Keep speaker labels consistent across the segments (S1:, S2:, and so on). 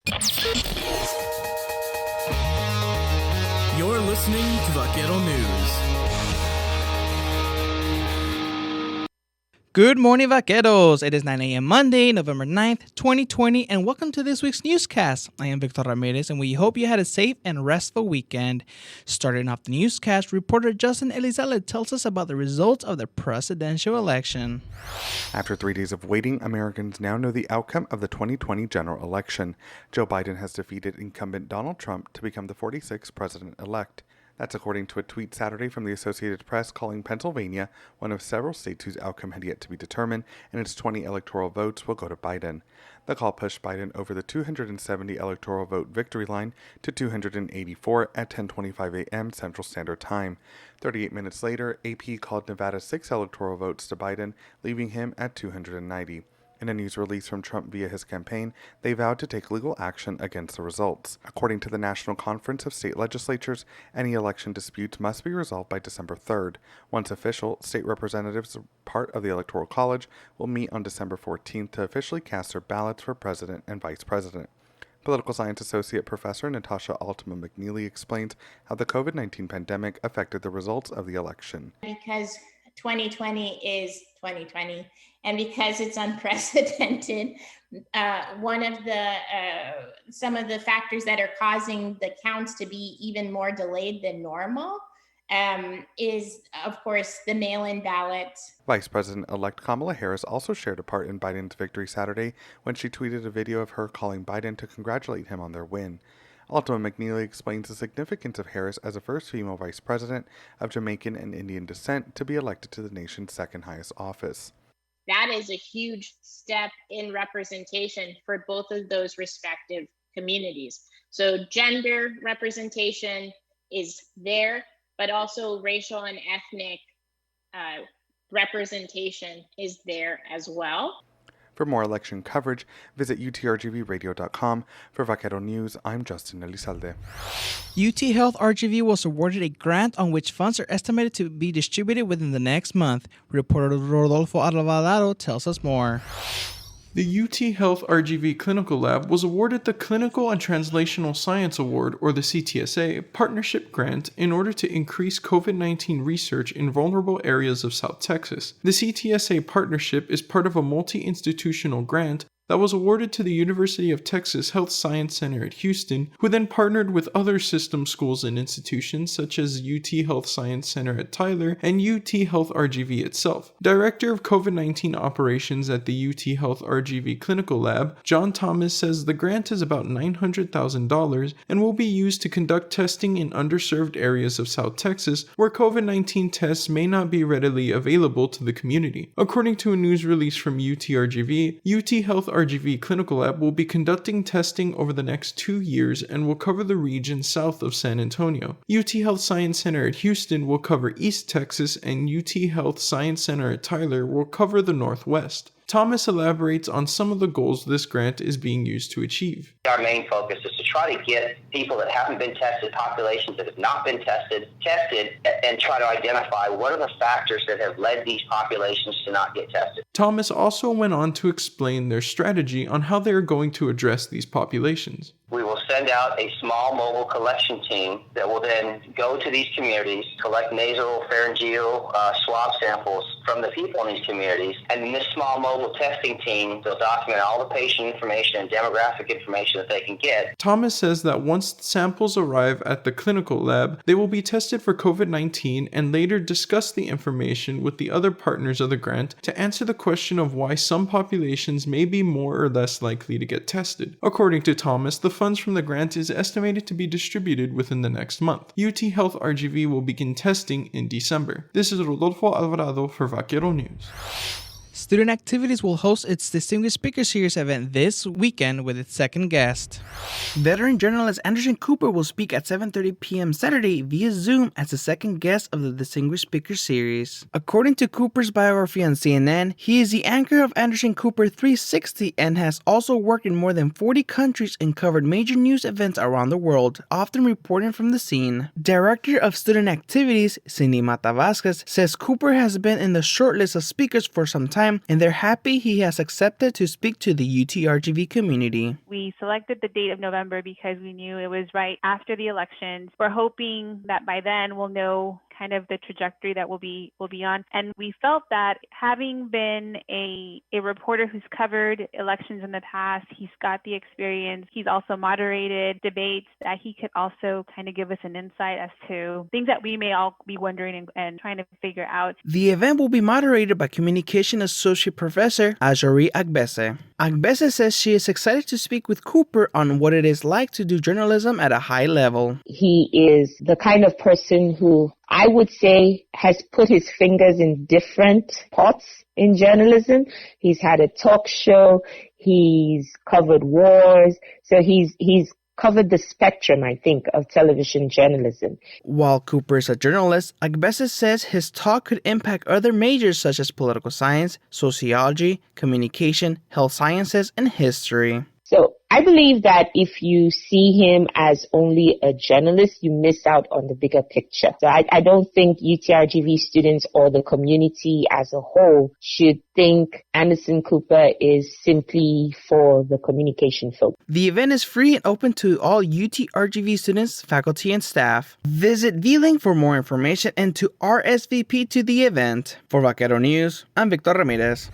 S1: You're listening to Vaquero News.
S2: Good morning, Vaqueros. It is 9 a.m. Monday, November 9th, 2020, and welcome to this week's newscast. I am Victor Ramirez, and we hope you had a safe and restful weekend. Starting off the newscast, reporter Justin Elizalde tells us about the results of the presidential election.
S3: After 3 days of waiting, Americans now know the outcome of the 2020 general election. Joe Biden has defeated incumbent Donald Trump to become the 46th president-elect. That's according to a tweet Saturday from the Associated Press calling Pennsylvania one of several states whose outcome had yet to be determined, and its 20 electoral votes will go to Biden. The call pushed Biden over the 270 electoral vote victory line to 284 at 10:25 a.m. Central Standard Time. 38 minutes later, AP called Nevada's 6 electoral votes to Biden, leaving him at 290. In a news release from Trump via his campaign, they vowed to take legal action against the results. According to the National Conference of State Legislatures, any election disputes must be resolved by December 3rd. Once official, state representatives, part of the Electoral College, will meet on December 14th to officially cast their ballots for president and vice president. Political science associate professor Natasha Altman-McNeely explains how the COVID-19 pandemic affected the results of the election.
S4: Because 2020 is 2020, and because it's unprecedented, some of the factors that are causing the counts to be even more delayed than normal is, of course, the mail-in ballots.
S3: Vice President-elect Kamala Harris also shared a part in Biden's victory Saturday when she tweeted a video of her calling Biden to congratulate him on their win. Altman-McNeely explains the significance of Harris as the first female vice president of Jamaican and Indian descent to be elected to the nation's second highest office.
S4: That is a huge step in representation for both of those respective communities. So gender representation is there, but also racial and ethnic representation is there as well.
S3: For more election coverage, visit UTRGVradio.com. For Vaquero News, I'm Justin Elizalde.
S2: UT Health RGV was awarded a grant on which funds are estimated to be distributed within the next month. Reporter Rodolfo Alvarado tells us more.
S5: The UT Health RGV Clinical Lab was awarded the Clinical and Translational Science Award, or the CTSA, partnership grant in order to increase COVID-19 research in vulnerable areas of South Texas. The CTSA partnership is part of a multi-institutional grant that was awarded to the University of Texas Health Science Center at Houston, who then partnered with other system schools and institutions such as UT Health Science Center at Tyler and UT Health RGV itself. Director of COVID-19 operations at the UT Health RGV Clinical Lab, John Thomas, says the grant is about $900,000 and will be used to conduct testing in underserved areas of South Texas where COVID-19 tests may not be readily available to the community. According to a news release from UTRGV, UT Health RGV Clinical Lab will be conducting testing over the next 2 years and will cover the region south of San Antonio. UT Health Science Center at Houston will cover East Texas, and UT Health Science Center at Tyler will cover the Northwest. Thomas elaborates on some of the goals this grant is being used to achieve.
S6: Our main focus is to try to get people that haven't been tested, populations that have not been tested, and try to identify what are the factors that have led these populations to not get tested.
S5: Thomas also went on to explain their strategy on how they are going to address these populations.
S6: We will send out a small mobile collection team that will then go to these communities, collect nasal, pharyngeal swab samples from the people in these communities, and in this small mobile testing team, they'll document all the patient information and demographic information that they can get.
S5: Thomas says that once samples arrive at the clinical lab, they will be tested for COVID-19 and later discuss the information with the other partners of the grant to answer the question of why some populations may be more or less likely to get tested. According to Thomas, the funds from the grant is estimated to be distributed within the next month. UT Health RGV will begin testing in December. This is Rodolfo Alvarado for Vaquero News.
S2: Student Activities will host its Distinguished Speaker Series event this weekend with its second guest. Veteran journalist Anderson Cooper will speak at 7:30 p.m. Saturday via Zoom as the second guest of the Distinguished Speaker Series. According to Cooper's biography on CNN, he is the anchor of Anderson Cooper 360 and has also worked in more than 40 countries and covered major news events around the world, often reporting from the scene. Director of Student Activities, Cindy Mata Vasquez, says Cooper has been in the short list of speakers for some time time, and they're happy he has accepted to speak to the UTRGV community.
S7: We selected the date of November because we knew it was right after the elections. We're hoping that by then we'll know kind of the trajectory that we'll be on. And we felt that having been a reporter who's covered elections in the past, he's got the experience. He's also moderated debates, that he could also kind of give us an insight as to things that we may all be wondering and trying to figure out.
S2: The event will be moderated by Communication Associate Professor Ajori Agbese. Agbese says she is excited to speak with Cooper on what it is like to do journalism at a high level.
S8: He is the kind of person who I would say has put his fingers in different pots in journalism. He's had a talk show. He's covered wars. So he's covered the spectrum, I think, of television journalism.
S2: While Cooper is a journalist, Agbese says his talk could impact other majors such as political science, sociology, communication, health sciences, and history.
S8: So I believe that if you see him as only a journalist, you miss out on the bigger picture. So I don't think UTRGV students or the community as a whole should think Anderson Cooper is simply for the communication folk.
S2: The event is free and open to all UTRGV students, faculty, and staff. Visit V-Link for more information and to RSVP to the event. For Vaquero News, I'm Victor Ramirez.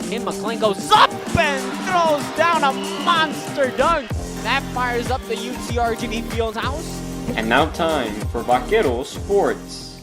S9: Kim McLean goes up and throws down a monster dunk. That fires up the UTRGV Fieldhouse.
S10: And now time for Vaquero Sports.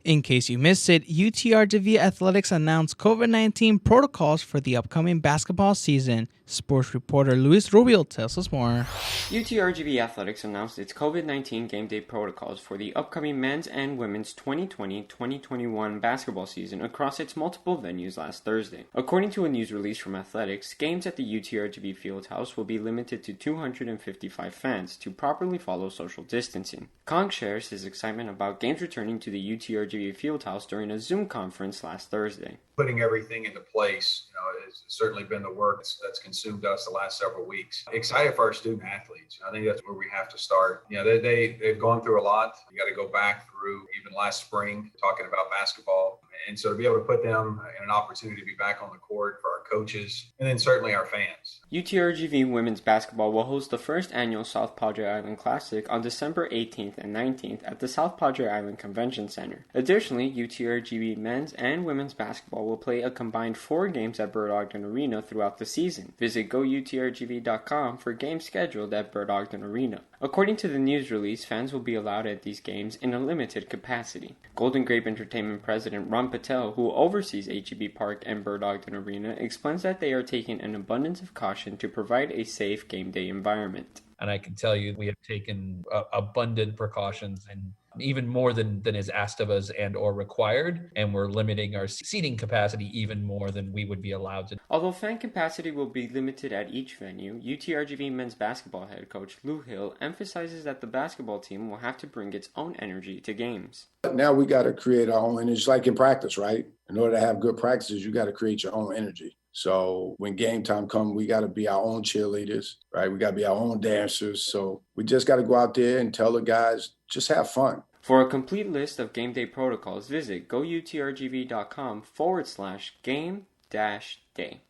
S2: In case you missed it, UTRGV Athletics announced COVID-19 protocols for the upcoming basketball season. Sports reporter Luis Rubio tells us more.
S10: UTRGV Athletics announced its COVID-19 game day protocols for the upcoming men's and women's 2020-2021 basketball season across its multiple venues last Thursday. According to a news release from Athletics, games at the UTRGV Fieldhouse will be limited to 255 fans to properly follow social distancing. Kong shares his excitement about games returning to the UTRGV Fieldhouse during a Zoom conference last Thursday.
S11: Putting everything into place, has certainly been the work that's consumed us the last several weeks. Excited for our student athletes. I think that's where we have to start. They've gone through a lot. You got to go back through even last spring talking about basketball. And so to be able to put them in an opportunity to be back on the court for our coaches and then certainly our fans.
S10: UTRGV women's basketball will host the first annual South Padre Island Classic on December 18th and 19th at the South Padre Island Convention Center. Additionally, UTRGV men's and women's basketball will play a combined 4 games at Bird Ogden Arena throughout the season. Visit goutrgv.com for games scheduled at Bird Ogden Arena. According to the news release, fans will be allowed at these games in a limited capacity. Golden Grape Entertainment President Ron Patel, who oversees HEB Park and Bird Ogden Arena, explains that they are taking an abundance of caution to provide a safe game day environment.
S12: And I can tell you we have taken abundant precautions, and even more than is asked of us and or required, and we're limiting our seating capacity even more than we would be allowed to.
S10: Although fan capacity will be limited at each venue, UTRGV men's basketball head coach Lou Hill emphasizes that the basketball team will have to bring its own energy to games.
S13: Now we got to create our own energy, like in practice, right? In order to have good practices, you got to create your own energy. So when game time comes, we got to be our own cheerleaders, right? We got to be our own dancers. So we just got to go out there and tell the guys, just have fun.
S10: For a complete list of game day protocols, visit goutrgv.com/game-day.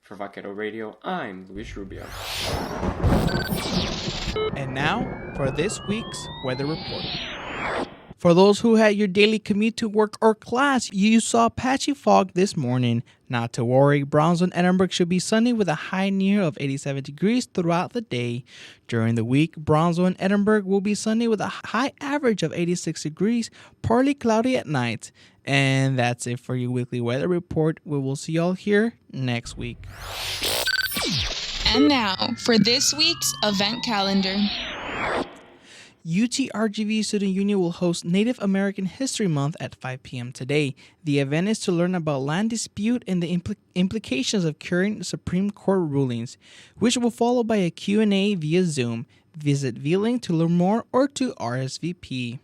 S10: For Vaquero Radio, I'm Luis Rubio.
S2: And now for this week's weather report. For those who had your daily commute to work or class, you saw patchy fog this morning. Not to worry, Brownsville and Edinburgh should be sunny with a high near of 87 degrees throughout the day. During the week, Brownsville and Edinburgh will be sunny with a high average of 86 degrees, partly cloudy at night. And that's it for your weekly weather report. We will see y'all here next week.
S14: And now for this week's event calendar.
S2: UTRGV Student Union will host Native American History Month at 5 p.m. today. The event is to learn about land dispute and the implications of current Supreme Court rulings, which will follow by a Q&A via Zoom. Visit V-Link to learn more or to RSVP.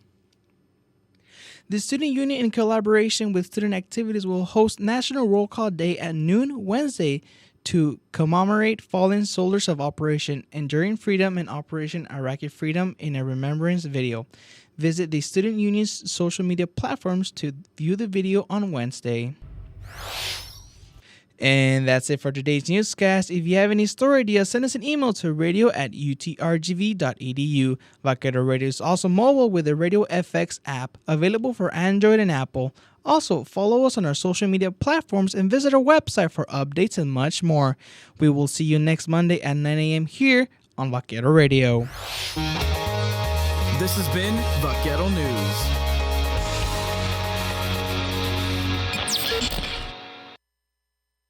S2: The Student Union, in collaboration with Student Activities, will host National Roll Call Day at noon Wednesday to commemorate fallen soldiers of Operation Enduring Freedom and Operation Iraqi Freedom in a remembrance video. Visit the Student Union's social media platforms to view the video on Wednesday. And that's it for today's newscast. If you have any story ideas, send us an email to radio@utrgv.edu. Vaquero Radio is also mobile with the Radio FX app, available for Android and Apple. Also, follow us on our social media platforms and visit our website for updates and much more. We will see you next Monday at 9 a.m. here on Vaquero Radio.
S1: This has been Vaquero News.